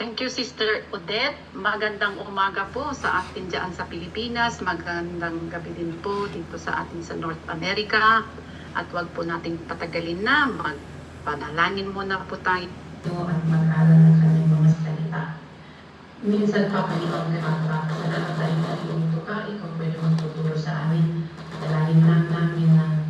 Thank you, Sister Odette. Magandang umaga po sa atin dyan sa Pilipinas. Magandang gabi din po dito sa atin sa North America. At wag po nating patagalin na. Magpanalangin muna po tayo. At mag-aral ng kanyang mga salita. Minsan pa Panginoon na salamat tayo na ito ka. Ikaw pwede magtuturo sa amin. Dalahin lang namin na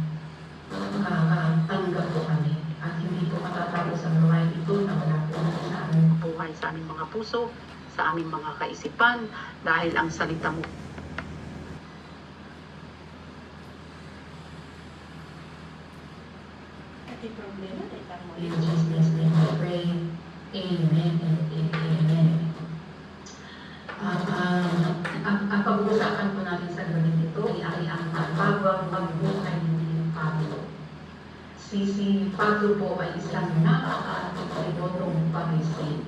makakatanggap po kami. At hindi po matatapos ang gawain ito na wala po sa amin. Buhay sa aming mga puso, sa aming mga kaisipan, dahil ang salita mo In Jesus' name I pray. Amen and amen. Ang pag-uusapan po natin sa gabi nito ay ang pagbabang magbuhay ni Pablo. Si Pablo po ay isang napaka-debotong Pariseo.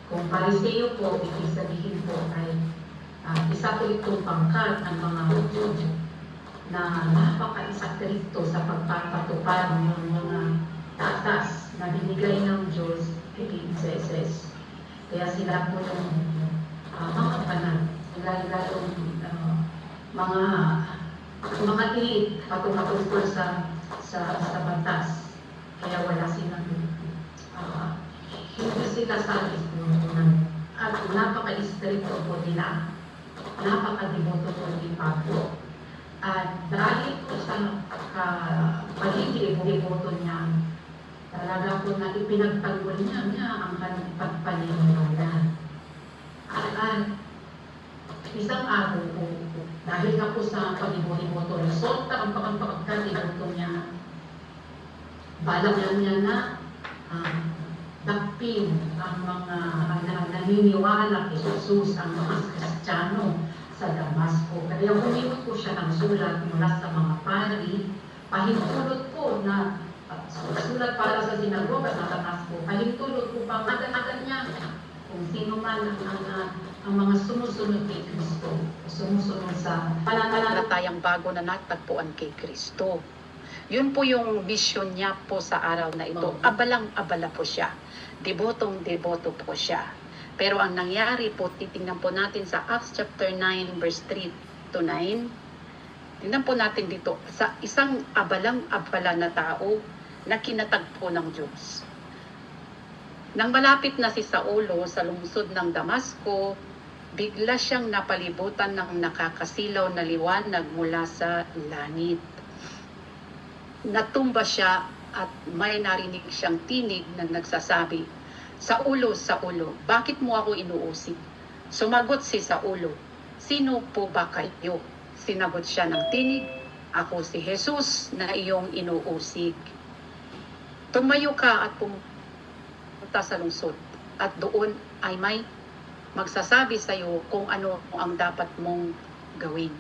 Kung Pariseo po, ibig sabihin po ay isa po itong pangkat ng mga Hudyo na napaka-isakrito sa pagpapatupad ng mga tatas na binigay ng Diyos kay Jesus. Kaya sila po yung mga kanan, lalong mga elite patungkol sa batas. Kaya wala silang hindi sila salis at napaka-istrito po nila, napaka-devoto po ni Pablo. At dahil po sa pagiging devoto niya, talaga po na ipinagtanggol niya ang kanyang pagpaniniwala. At isang araw po, dahil nga po sa pag-devoto, resulta ang pagkakatiboto niya, balang niya na dakpin ang mga naniniwala kay Jesus, ang mga Kristiyano sa Damasco. Kaya humiwit po siya ng sulat mula sa mga pari, pahintulot po na sulat para sa sinagoga sa Damasco, pahintulot po pa agad-agad niya kung sino man ang mga sumusunod kay Kristo, sumusunod sa pananampalatayang bago na natagpuan kay Kristo. Yun po yung mission niya po sa araw na ito. Abalang-abala po siya. Debotong-deboto po siya. Pero ang nangyari po, titingnan po natin sa Acts chapter 9 verse 3 to 9. Tingnan po natin dito sa isang abalang-abala na tao na kinatagpo ng Diyos. Nang malapit na si Saulo sa lungsod ng Damasco, bigla siyang napalibutan ng nakakasilaw na liwanag mula sa langit. Natumba siya at may narinig siyang tinig na nagsasabi, Saulo, Saulo, bakit mo ako inuusig? Sumagot si Saulo, sino po ba kayo? Sinagot siya ng tinig, ako si Jesus na iyong inuusig. Tumayo ka at pumunta sa lungsod at doon ay may magsasabi sa iyo kung ano ang dapat mong gawin.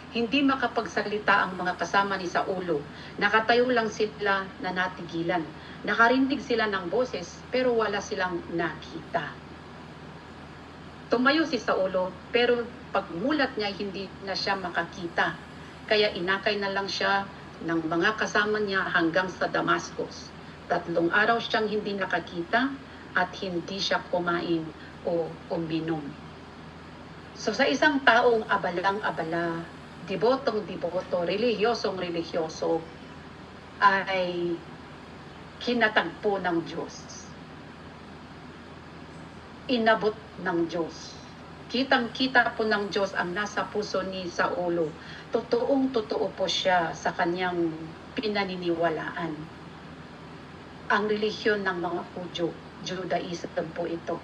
Hindi makapagsalita ang mga kasama ni Saulo. Nakatayo lang sila na natigilan. Nakarinig sila ng boses pero wala silang nakita. Tumayo si Saulo pero pagmulat niya hindi na siya makakita. Kaya inakay na lang siya ng mga kasama niya hanggang sa Damascus. 3 araw siyang hindi nakakita at hindi siya kumain o uminom. So sa isang taong abalang-abala, debotong-deboto, relihiyosong-relihyoso, ay kinatagpo ng Diyos. Inabot ng Diyos. Kitang-kita po ng Diyos ang nasa puso ni Saulo. Totoong-totoo po siya sa kanyang pinaniniwalaan. Ang relihiyon ng mga Hudyo, Judaism po ito.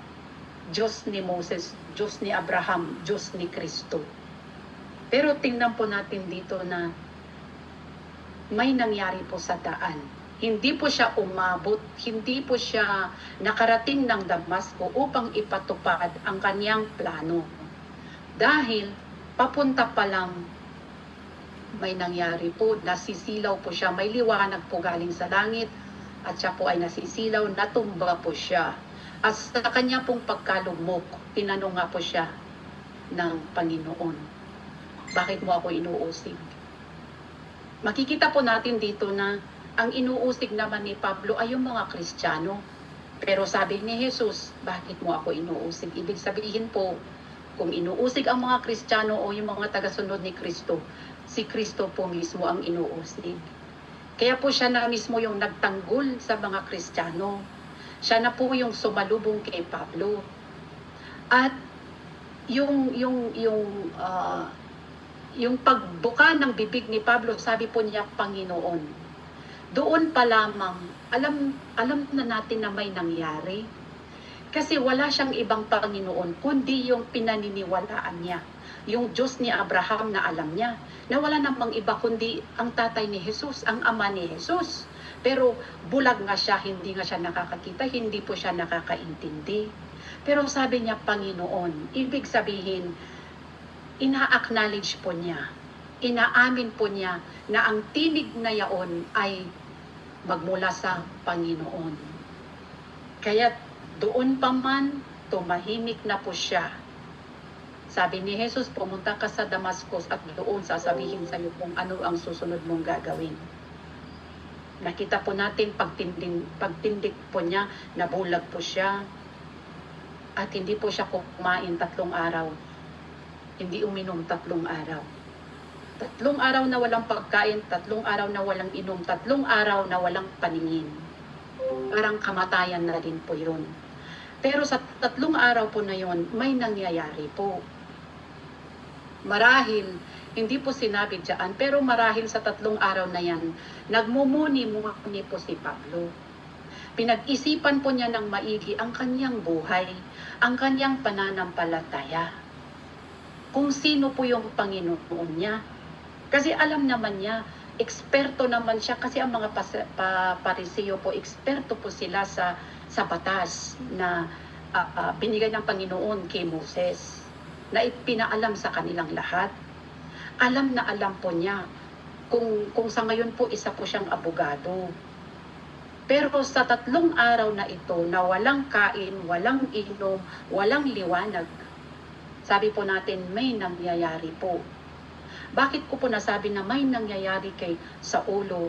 Diyos ni Moses, Diyos ni Abraham, Diyos ni Kristo. Pero tingnan po natin dito na may nangyari po sa daan. Hindi po siya umabot, hindi po siya nakarating ng Damasco upang ipatupad ang kanyang plano. Dahil papunta pa lang may nangyari po, nasisilaw po siya, may liwanag po galing sa langit at siya po ay nasisilaw, natumba po siya. At sa kanya pong pagkalugmok, tinanong nga po siya ng Panginoon, bakit mo ako inuusig? Makikita po natin dito na ang inuusig naman ni Pablo ay yung mga Kristiyano. Pero sabi ni Jesus, bakit mo ako inuusig? Ibig sabihin po, kung inuusig ang mga Kristiyano o yung mga tagasunod ni Kristo, si Kristo po mismo ang inuusig. Kaya po siya na mismo yung nagtanggol sa mga Kristiyano. Siya na po yung sumalubong kay Pablo. At yung pagbuka ng bibig ni Pablo, sabi po niya, Panginoon. Doon pa lamang, alam na natin na may nangyari. Kasi wala siyang ibang Panginoon, kundi yung pinaniniwalaan niya. Yung Diyos ni Abraham na alam niya, na wala namang iba kundi ang tatay ni Jesus, ang ama ni Jesus. Pero bulag nga siya, hindi nga siya nakakakita, hindi po siya nakakaintindi. Pero sabi niya, Panginoon, ibig sabihin, ina-acknowledge po niya, inaamin po niya na ang tinig na yaon ay magmula sa Panginoon. Kaya doon pa man, tumahimik na po siya. Sabi ni Jesus, pumunta ka sa Damascus at doon sasabihin sa iyo kung ano ang susunod mong gagawin. Nakita po natin pagtindig po niya, nabulag po siya. At hindi po siya kumain 3 araw. Hindi uminom 3 araw. 3 araw na walang pagkain, 3 araw na walang inom, 3 araw na walang paningin. Parang kamatayan na rin po yun. Pero sa 3 araw po na yun, may nangyayari po. Marahil, hindi po sinabi dyan, pero marahil sa 3 araw na yan, nagmumuni-muni po si Pablo. Pinag-isipan po niya ng maigi ang kanyang buhay, ang kanyang pananampalataya. Kung sino po yung Panginoon niya. Kasi alam naman niya, eksperto naman siya, kasi ang mga Pariseo po, eksperto po sila sa batas na binigay ng Panginoon kay Moses, na ipinaalam sa kanilang lahat. Alam na alam po niya, kung sa ngayon po isa po siyang abogado. Pero sa 3 araw na ito, na walang kain, walang inom, walang liwanag, sabi po natin, may nangyayari po. Bakit ko po nasabi na may nangyayari kay Saulo?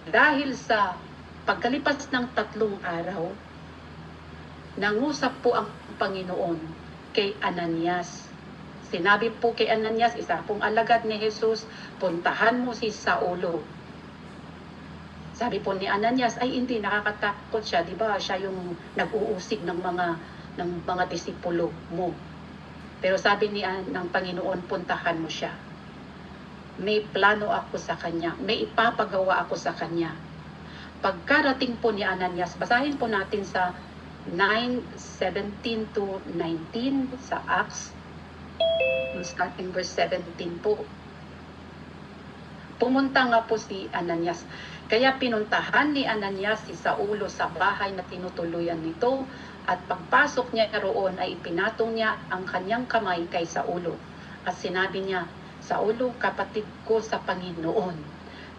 Dahil sa pagkalipas ng 3 araw, nangusap po ang Panginoon kay Ananias. Sinabi po kay Ananias, isa pong alagad ni Jesus, puntahan mo si Saulo. Sabi po ni Ananias, ay hindi, nakakatakot siya. Di ba siya yung nag-uusig ng mga disipulo mo. Pero sabi ng Panginoon, puntahan mo siya. May plano ako sa kanya. May ipapagawa ako sa kanya. Pagkarating po ni Ananias, basahin po natin sa 9:17 to 19 sa Acts. Starting verse 17 po. Pumunta nga po si Ananias. Kaya pinuntahan ni Ananias si Saulo sa bahay na tinutuluyan nito, at pagpasok niya roon ay ipinatong niya ang kanyang kamay kay Saulo. At sinabi niya, Saulo, kapatid ko sa Panginoon,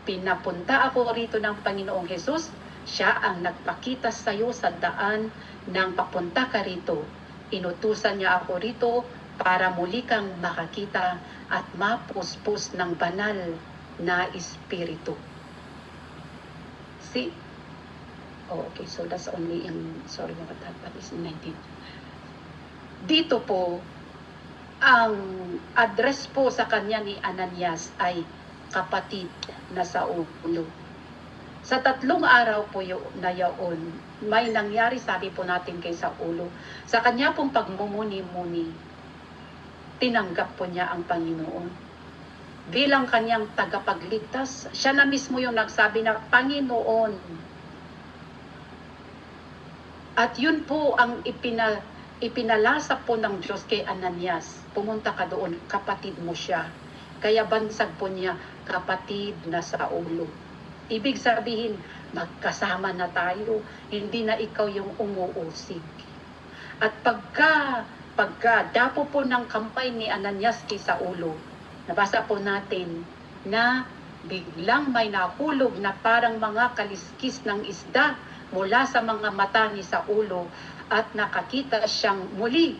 pinapunta ako rito ng Panginoong Jesus, siya ang nagpakita sa iyo sa daan nang papunta ka rito. Inutusan niya ako rito para muli kang makakita at mapuspos ng banal na espiritu. See? Oh, okay, so that's only in, sorry about that is in 19. Dito po, ang address po sa kanya ni Ananias ay kapatid na Saulo. Sa 3 araw po na yaon, may nangyari, sabi po natin kay Saulo. Sa kanya pong pagmumuni-muni, tinanggap po niya ang Panginoon. Bilang kanyang tagapagligtas, siya na mismo yung nagsabi na, Panginoon. At yun po ang ipinalasa po ng Diyos kay Ananias. Pumunta ka doon, kapatid mo siya. Kaya bansag po niya, kapatid na Saulo. Ibig sabihin, magkasama na tayo, hindi na ikaw yung umuusig. At pagka dapo po ng kampay ni Ananias kay Saulo, nabasa po natin na biglang may nahulog na parang mga kaliskis ng isda mula sa mga mata ni Saulo, at nakakita siyang muli.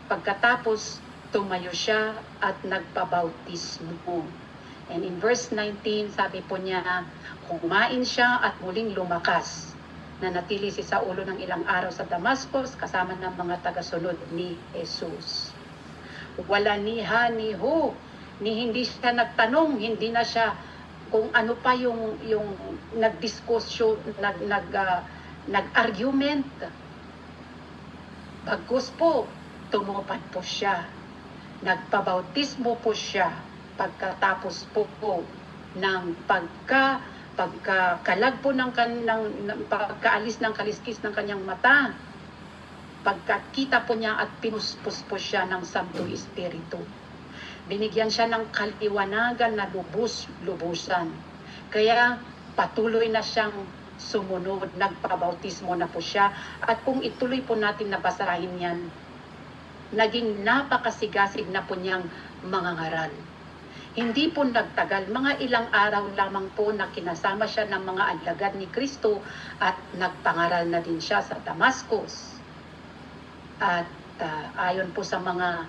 Pagkatapos, tumayo siya at nagpabautismo. And in verse 19, sabi po niya, kumain siya at muling lumakas. Nanatili si Saulo ng ilang araw sa Damascus kasama ng mga tagasunod ni Jesus. Wala ni ha ni ho, ni hindi siya nagtanong, hindi na siya kung ano pa yung nagdiskusyon, nag-argument. Bagkus po, tumupad po siya. Nagpabautismo po siya pagkatapos po ng pagkakalag po ng pagkaalis ng kaliskis ng kanyang mata. Pagkakita po niya at pinuspos po siya ng Santo Espiritu. Binigyan siya ng kaliwanagan na lubos-lubusan. Kaya patuloy na siyang sumunod, nagpabautismo na po siya. At kung ituloy po natin na basahin yan, naging napakasigasig na po niyang mga ngaral. Hindi po nagtagal, mga ilang araw lamang po na kinasama siya ng mga alagad ni Kristo at nagpangaral na din siya sa Damascus. At ayon po sa mga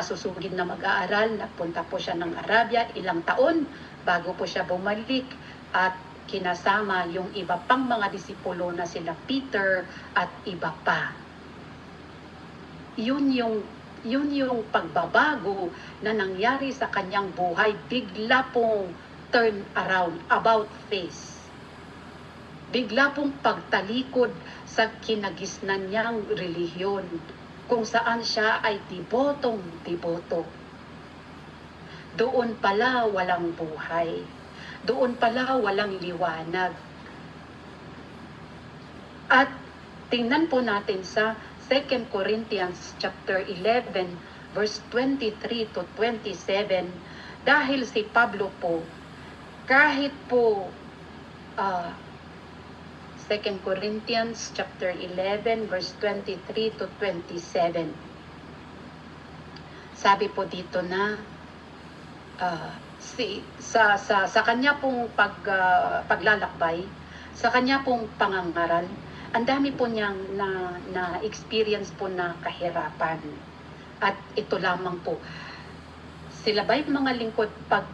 susugid na mag-aaral, nagpunta po siya ng Arabia ilang taon bago po siya bumalik at kinasama yung iba pang mga disipulo na sila Peter at iba pa. Yun yung pagbabago na nangyari sa kanyang buhay, bigla pong turn around, about face. Bigla pong pagtalikod sa kinagisnan niyang relihiyon, kung saan siya ay debotong-deboto. Doon pala walang buhay. Doon pala walang liwanag. At tingnan po natin sa 2 Corinthians chapter 11 verse 23 to 27, dahil si Pablo po kahit po 2 Corinthians chapter 11 verse 23 to 27. Sabi po dito na sa kanya pong paglalakbay, sa kanya pong pangangaral, ang dami po niyang na experience po na kahirapan. At ito lamang po, sila ba'y mga lingkod pag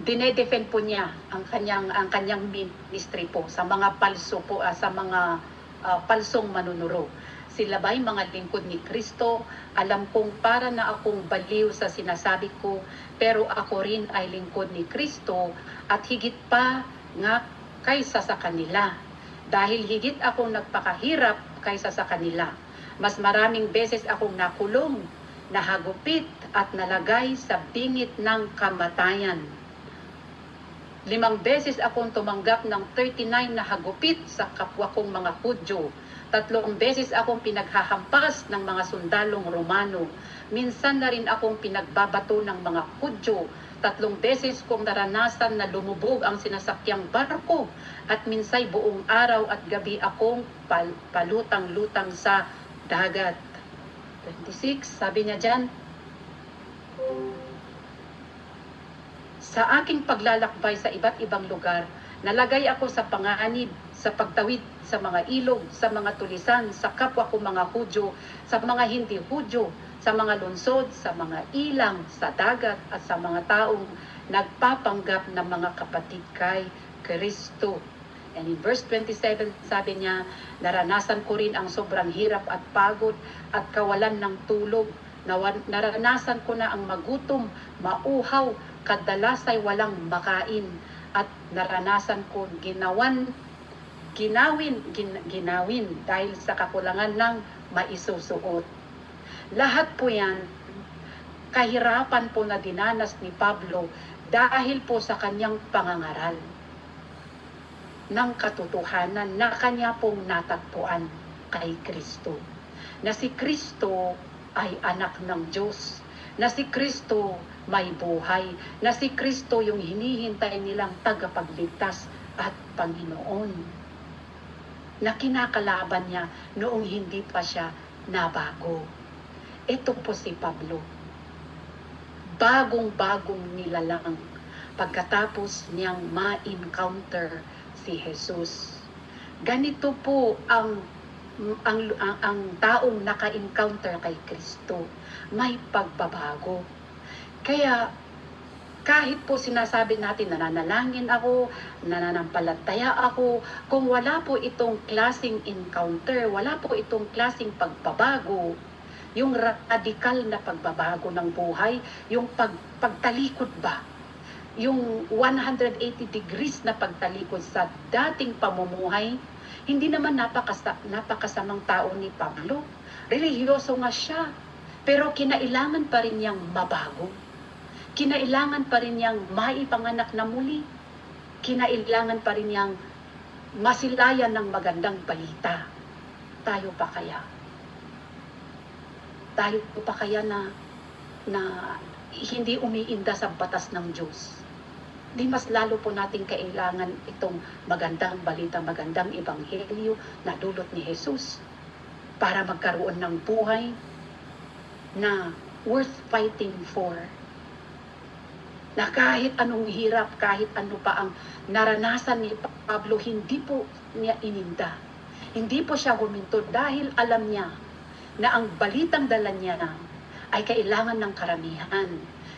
dinedefend po niya ang kanyang ministry po sa mga palso po, sa mga palsong manunuro. Sila ba'y mga lingkod ni Kristo? Alam kong para na akong baliw sa sinasabi ko, pero ako rin ay lingkod ni Kristo at higit pa nga kaysa sa kanila. Dahil higit akong nagpakahirap kaysa sa kanila. Mas maraming beses akong nakulong, nahagupit at nalagay sa bingit ng kamatayan. 5 beses akong tumanggap ng 39 na hagupit sa kapwa kong mga Hudyo. 3 beses akong pinaghahampas ng mga sundalong Romano. Minsan na rin akong pinagbabato ng mga Hudyo. 3 beses kong naranasan na lumubog ang sinasakyang barko at minsay buong araw at gabi akong palutang-lutang sa dagat. 26, sabi niya dyan, sa aking paglalakbay sa iba't ibang lugar, nalagay ako sa panganib, sa pagtawid sa mga ilog, sa mga tulisan, sa kapwa ko mga Hudyo, sa mga hindi Hudyo, sa mga lungsod, sa mga ilang, sa dagat, at sa mga taong nagpapanggap ng mga kapatid kay Kristo. And in verse 27, sabi niya, naranasan ko rin ang sobrang hirap at pagod at kawalan ng tulog. Naranasan ko na ang magutom, mauhaw, kadalas ay walang makain. At naranasan ko ginawin dahil sa kakulangan ng maisusuot. Lahat po yan, kahirapan po na dinanas ni Pablo dahil po sa kanyang pangangaral ng katotohanan na kanya pong natagpuan kay Kristo. Na si Kristo ay anak ng Diyos, na si Kristo may buhay, na si Kristo yung hinihintay nilang tagapagligtas at Panginoon, na kinakalaban niya noong hindi pa siya nabago. Ito po si Pablo. Bagong-bagong nilalang pagkatapos niyang ma-encounter si Jesus. Ganito po ang taong naka-encounter kay Kristo. May pagbabago. Kaya Kahit po sinasabi natin nananalangin ako, nananampalataya ako, kung wala po itong klaseng encounter, wala po itong klaseng pagbabago, yung radikal na pagbabago ng buhay, yung pagtalikod ba, yung 180 degrees na pagtalikod sa dating pamumuhay, hindi naman napakasamang tao ni Pablo. Religyoso nga siya, pero kinailangan pa rin niyang mabago. Kinailangan pa rin niyang maipanganak na muli. Kinailangan pa rin niyang masilayan ng magandang balita. Tayo pa kaya? Tayo pa kaya na hindi umiinda sa batas ng Diyos? Di mas lalo po natin kailangan itong magandang balita, magandang ebanghelyo na dulot ni Jesus para magkaroon ng buhay na worth fighting for. Na kahit anong hirap, kahit ano pa ang naranasan ni Pablo, hindi po niya ininda. Hindi po siya huminto dahil alam niya na ang balitang dala niya ay kailangan ng karamihan.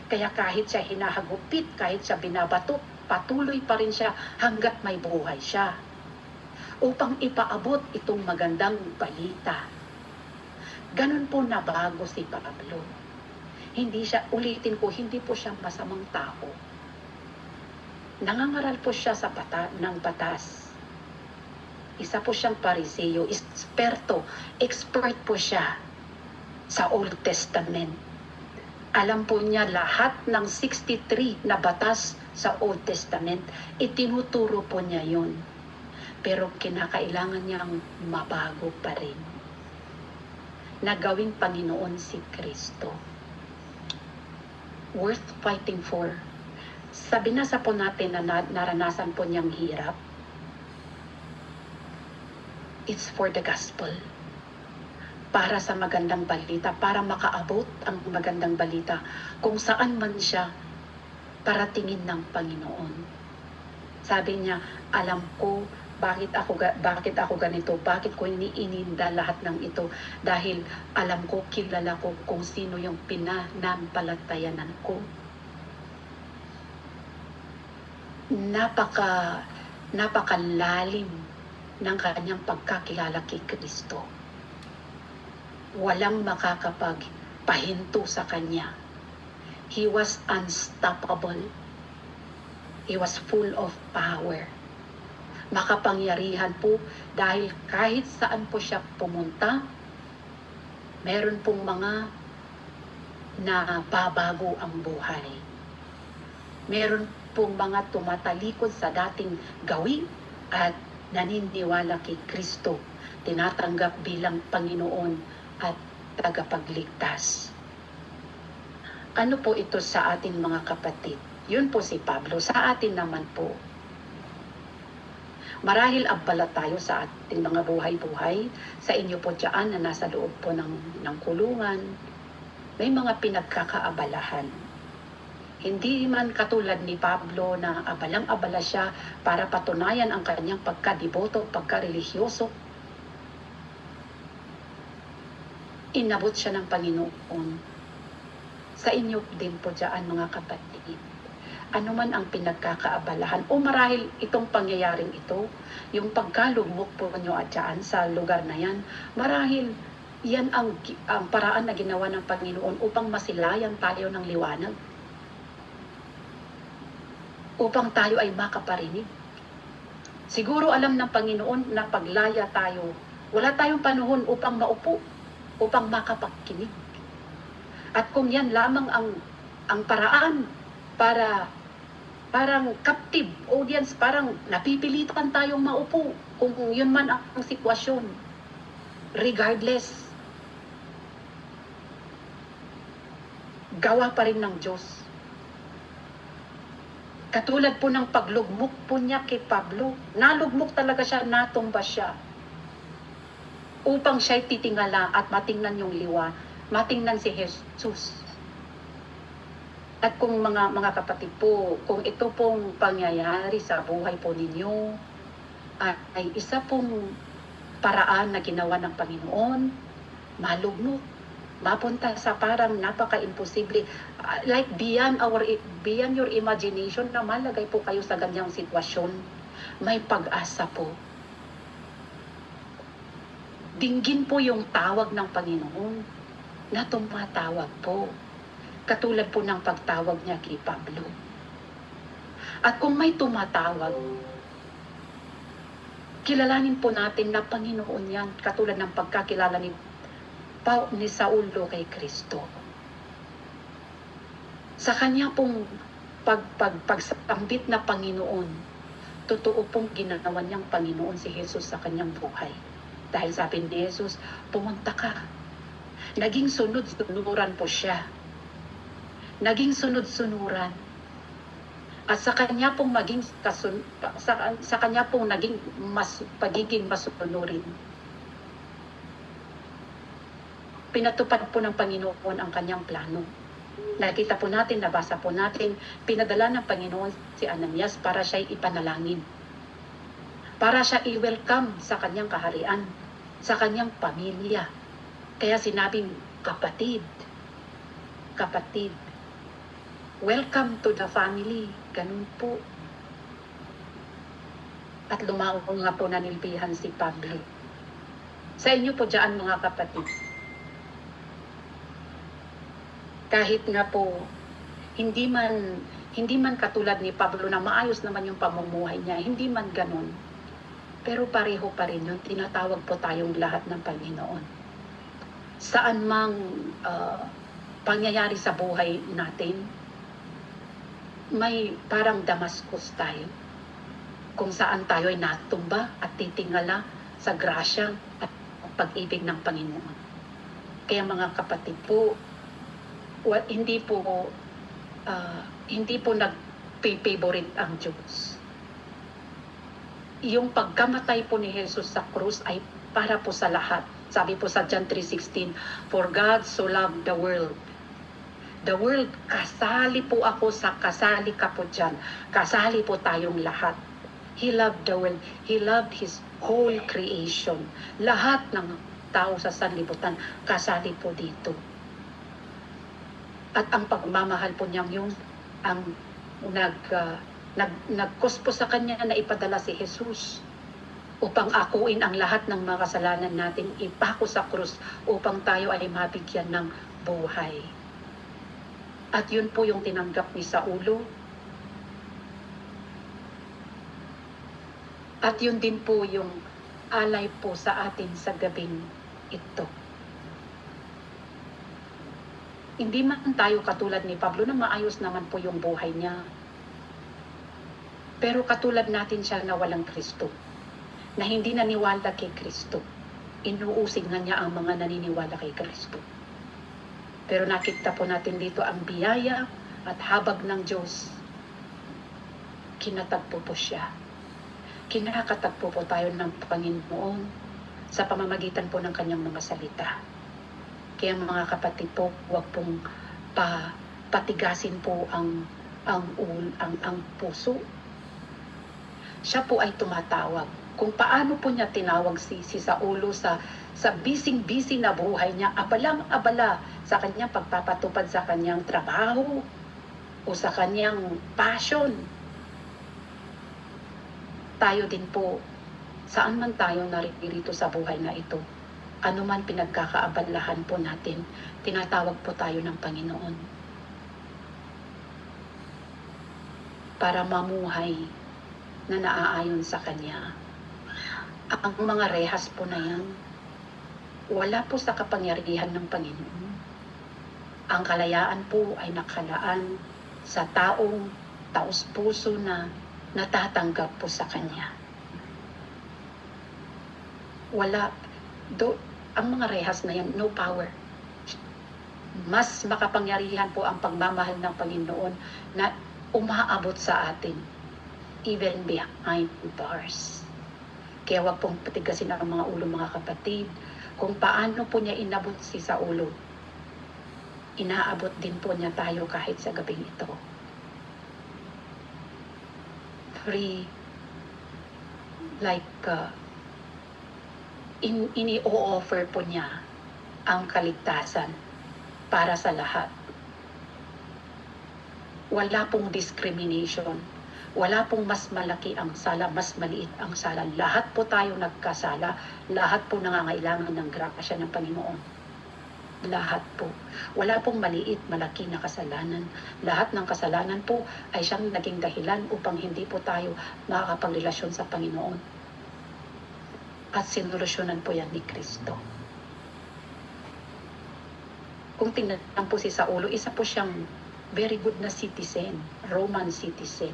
Kaya kahit siya hinahagupit, kahit siya binabatot, patuloy pa rin siya hanggat may buhay siya. Upang ipaabot itong magandang balita. Ganun po nabago si Pablo. Hindi siya, ulitin ko, hindi po siya masamang tao. Nangangaral po siya sa ng batas. Isa po siyang Pariseo, expert po siya sa Old Testament. Alam po niya lahat ng 63 na batas sa Old Testament. Itinuturo po niya yun. Pero kinakailangan niyang mabago pa rin. Na gawing Panginoon si Kristo. Worth fighting for. Sabi na sa po natin na naranasan po niyang hirap. It's for the gospel. Para sa magandang balita, para makaabot ang magandang balita kung saan man siya paratingin ng Panginoon. Sabi niya, alam ko bakit ako ganito, bakit ko iniinda lahat ng ito, dahil alam ko, kilala ko kung sino yung pinanampalatayanan ko. Napakalalim ng kanyang pagkakilala kay Kristo. Walang makakapagpahinto sa kanya. He was unstoppable. He was full of power. Makapangyarihan po dahil kahit saan po siya pumunta, meron pong mga nababago ang buhay. Meron pong mga tumatalikod sa dating gawin at naniniwala kay Kristo, tinatanggap bilang Panginoon at tagapagligtas. Ano po ito sa atin mga kapatid? Yun po si Pablo. Sa atin naman po, marahil abala tayo sa ating mga buhay-buhay. Sa inyo po dyan na nasa loob po ng kulungan, may mga pinagkakaabalahan. Hindi man katulad ni Pablo na abalang-abala siya para patunayan ang kanyang pagkadiboto, pagkarelihiyoso. Inabot siya ng Panginoon. Sa inyo din po dyan mga kapatid. Ano man ang pinagkakaabalahan o marahil itong pangyayaring ito, yung pagkalugmok po nyo at dyan sa lugar na yan, marahil yan ang paraan na ginawa ng Panginoon upang masilayan tayo ng liwanag. Upang tayo ay makaparinig. Siguro alam ng Panginoon na paglaya tayo, wala tayong panahon upang maupo, upang makapagkinig. At kung yan lamang ang paraan para parang captive audience, parang napipilitan tayong maupo kung yun man ang sitwasyon. Regardless, gawa pa rin ng Diyos. Katulad po ng paglugmok po niya kay Pablo. Nalugmok talaga siya, natumba siya. Upang siya'y titingala at matingnan yung liwa, matingnan si Jesus. At kung mga kapatid po, kung ito pong pangyayari sa buhay po ninyo, ay isa pong paraan na ginawa ng Panginoon, malugmok. mapunta sa parang napaka-imposible, like beyond your imagination na malagay po kayo sa ganyang sitwasyon. May pag-asa po. Dinggin po yung tawag ng Panginoon na tumatawag po. Katulad po ng pagtawag niya kay Pablo. At kung may tumatawag, kilalanin po natin na Panginoon yan, katulad ng pagkakilala ni Saulo kay Kristo. Sa kanya pong pagsambit na Panginoon, totoo pong ginawa niyang Panginoon si Jesus sa kanyang buhay. Dahil sabi ni Jesus, pumunta ka. Naging sunod-sunuran po siya. Naging sunod-sunuran. At sa kanya pong sa kanya pong naging pagiging masunurin. Pinatupad po ng Panginoon ang kanyang plano. Nakita po natin, nabasa po natin, pinadala ng Panginoon si Ananias para siya'y ipanalangin. Para siya i-welcome sa kanyang kaharian, sa kanyang pamilya. Kaya sinabing, kapatid, welcome to the family. Ganun po. At lumao nga po nanilbihan si Pablo. Sa inyo po dyan, mga kapatid. Kahit nga po, hindi man katulad ni Pablo na maayos naman yung pamumuhay niya, hindi man ganun. Pero pareho pa rin yun, tinatawag po tayong lahat ng Panginoon. Saan mang pangyayari sa buhay natin, may parang Damascus tayo. Kung saan tayo ay natumba at titingala sa grasya at pag-ibig ng Panginoon. Kaya mga kapatid po, hindi po nag-favorite ang Diyos. Yung pagkamatay po ni Jesus sa krus ay para po sa lahat. Sabi po sa John 3:16, "For God so loved the world." The world, kasali po ako sa kasali ka po dyan. Kasali po tayong lahat. He loved the world. He loved His whole creation. Lahat ng tao sa sanlibutan, kasali po dito. At ang pagmamahal po niyang yung ang nag-cause po sa kanya na ipadala si Jesus upang akuin ang lahat ng mga kasalanan natin, ipako sa krus upang tayo ay mabigyan ng buhay. At yun po yung tinanggap ni Saulo. At yun din po yung alay po sa atin sa gabing ito. Hindi man tayo katulad ni Pablo na maayos naman po yung buhay niya. Pero katulad natin siya na walang Kristo. Na hindi naniwala kay Kristo. Inuusig na niya ang mga naniniwala kay Kristo. Pero nakita po natin dito ang biyaya at habag ng Diyos. Kinatagpo po siya. Kinakatagpo po tayo ng Panginoon sa pamamagitan po ng kanyang mga salita. Kaya mga kapatid po, huwag pong patigasin po ang puso. Siya po ay tumatawag. Kung paano po niya tinawag si Saulo sa busy-busy na buhay niya, abalang-abala sa kanyang pagpapatupad sa kanyang trabaho o sa kanyang passion. Tayo din po, saan man tayo naririto sa buhay na ito, ano man pinagkakaabalahan po natin, tinatawag po tayo ng Panginoon. Para mamuhay na naaayon sa Kanya. Ang mga rehas po na yan, wala po sa kapangyarihan ng Panginoon. Ang kalayaan po ay nakalaan sa taong taos-puso na natatanggap po sa Kanya. Ang mga rehas na yan, no power. Mas makapangyarihan po ang pagmamahal ng Panginoon na umaabot sa atin, even behind bars. Kaya wag pong patigasin ang mga ulo, mga kapatid. Kung paano po niya inabot si Saulo, inaabot din po niya tayo kahit sa gabing ito. Free, like ini-o-offer po niya ang kaligtasan para sa lahat. Wala pong discrimination. Wala pong mas malaki ang sala, mas maliit ang sala. Lahat po tayo nagkasala. Lahat po nangangailangan ng grasya ng Panginoon. Lahat po. Wala pong maliit, malaki na kasalanan. Lahat ng kasalanan po ay siyang naging dahilan upang hindi po tayo makakapagrelasyon sa Panginoon. At sinolusyonan po yan ni Kristo. Kung tingnan po si Saulo, isa po siyang very good na citizen, Roman citizen.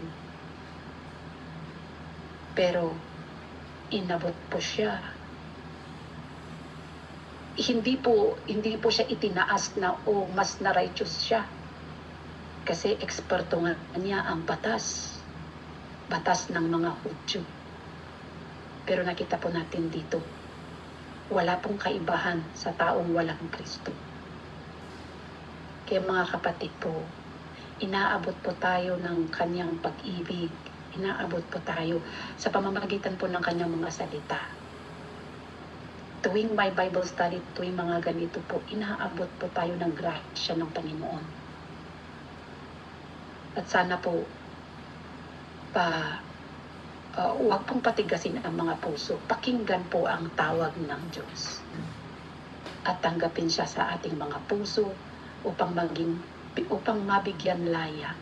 Pero inabot po siya. Hindi po siya itinaas na mas na righteous siya. Kasi eksperto nga niya ang batas ng mga Hudyo. Pero nakita po natin dito, wala pong kaibahan sa taong walang Kristo. Kaya mga kapatid po, inaabot po tayo ng kanyang pag-ibig. Inaabot po tayo sa pamamagitan po ng kanyang mga salita. Tuwing may Bible study, tuwing mga ganito po, inaabot po tayo ng grasya ng Panginoon. At sana po, huwag pong patigasin ang mga puso. Pakinggan po ang tawag ng Diyos. At tanggapin siya sa ating mga puso upang mabigyan laya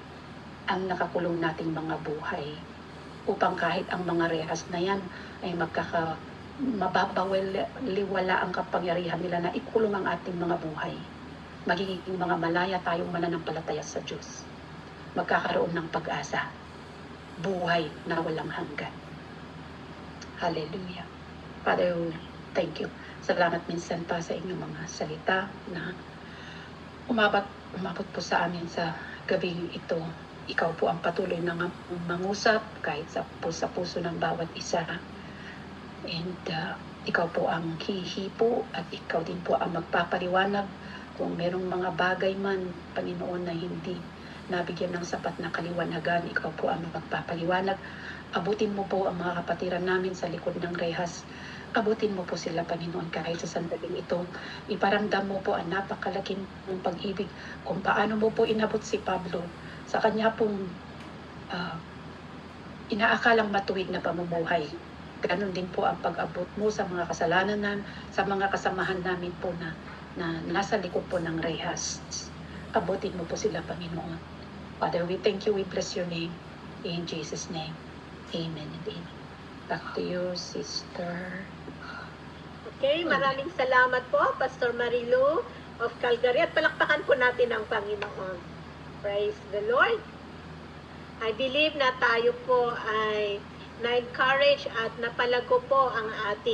ang nakakulong nating mga buhay, upang kahit ang mga rehas na yan ay mababawaliwala ang kapangyarihan nila na ikulong ang ating mga buhay. Magiging mga malaya tayong mananampalataya sa Diyos. Magkakaroon ng pag-asa, buhay na walang hanggan. Hallelujah. Father, thank you. Salamat minsan pa sa inyong mga salita na umabot po sa amin sa gabing ito. Ikaw po ang patuloy na mangusap kahit sa puso ng bawat isa. And ikaw po ang hihipo at ikaw din po ang magpapaliwanag kung merong mga bagay man, Panginoon, na hindi nabigyan ng sapat na kaliwanagan. Ikaw po ang magpapaliwanag. Abutin mo po ang mga kapatiran namin sa likod ng rehas. Abutin mo po sila, Panginoon, kahit sa sandaling ito. Iparamdam mo po ang napakalaking mong pag-ibig kung paano mo po inabot si Pablo sa kanya pong inaakalang matuwid na pamumuhay. Ganon din po ang pag-abot mo sa mga kasalanan sa mga kasamahan namin po na nasa likod po ng rehas. Abutin mo po sila, Panginoon. Father, we thank you, we bless your name. In Jesus' name, amen and amen. Back to you, Sister. Okay, maraming salamat po, Pastor Marilu of Calgary. At palakpakan po natin ang Panginoon. Praise the Lord. I believe na tayo po ay na-encourage at napalago po ang ating